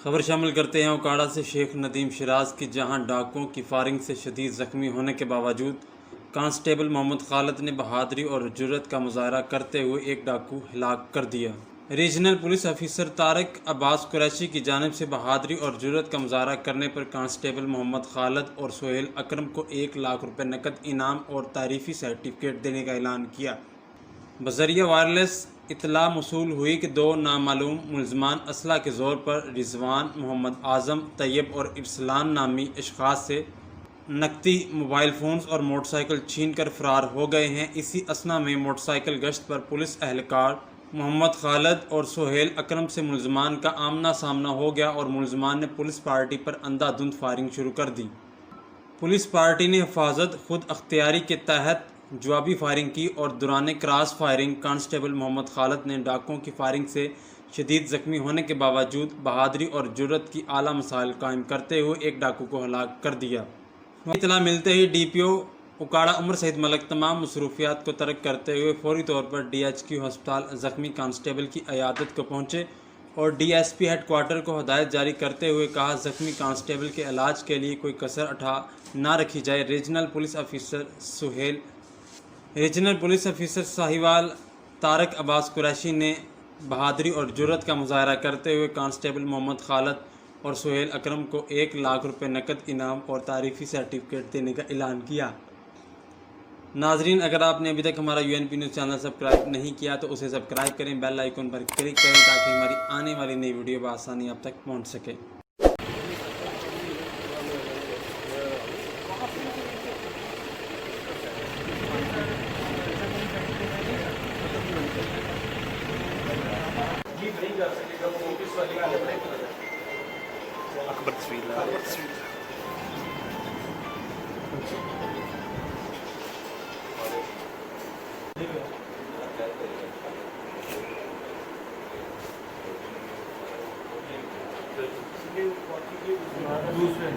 खबर शामिल करते हैं उकाड़ा से शेख नदीम शिराज की, जहां डाकुओं की फायरिंग से शदीद ज़ख्मी होने के बावजूद कांस्टेबल मोहम्मद खालिद ने बहादुरी और जुर्रत का मुजाहरा करते हुए एक डाकू हलाक कर दिया। Regional police officer Tariq Abbas Qureshi की जानिब से बहादुरी और जुर्रत का मुजाहरा करने पर कांस्टेबल मोहम्मद खालिद और सोहेल अकरम को 1 लाख रुपये नकद इनाम और तारीफ़ी सर्टिफिकेट देने का ऐलान किया। बज़रिया वायरलेस इत्तला मौसूल हुई कि 2 नामालूम मुलजमान असला के ज़ोर पर रिजवान, मोहम्मद आज़म, तैयब और इरसलान नामी अशख़ास से नकदी, मोबाइल फ़ोन्स और मोटरसाइकिल छीन कर फ़रार हो गए हैं। इसी असना में मोटरसाइकिल गश्त पर पुलिस एहलकार मोहम्मद खालिद और सोहेल अकरम से मुलजमान का आमना सामना हो गया और मुलजमान ने पुलिस पार्टी पर अंधाधुंध फायरिंग शुरू कर दी। पुलिस पार्टी ने हिफाजत खुद अख्तियारी के तहत जवाबी फायरिंग की और दौरान cross firing constable Mohammad Khalid ने डाकुओं की फायरिंग से शदीद ज़ख्मी होने के बावजूद बहादुरी और जुर्रत की आला मिसाल कायम करते हुए एक डाकू को हलाक कर दिया। इतला मिलते ही DPO उकाड़ा उमर सईद मलिक तमाम मसरूफियात को तर्क करते हुए फौरी तौर पर DHQ अस्पताल ज़ख्मी कांस्टेबल की अयादत को पहुँचे और DSP हेडक्वार्टर को हदायत जारी करते हुए कहा, ज़ख्मी कांस्टेबल के इलाज के लिए कोई कसर उठा ना रखी जाए। Regional police officer Sahiwal Tariq Abbas Qureshi ने बहादुरी और जुर्रत का मुजाहरा करते हुए कांस्टेबल मोहम्मद खालिद और सोहेल अकरम को 1 लाख रुपये नकद इनाम और तारीफ़ी सर्टिफिकेट देने का ऐलान किया। नाजरीन, अगर आपने अभी तक हमारा UNP न्यूज़ चैनल सब्सक्राइब नहीं किया तो उसे सब्सक्राइब करें, बेल आइकन पर क्लिक करें ताकि हमारी आने वाली नई वीडियो बआसानी आप तक पहुँच सके। अकबर तस्वीर दूसरे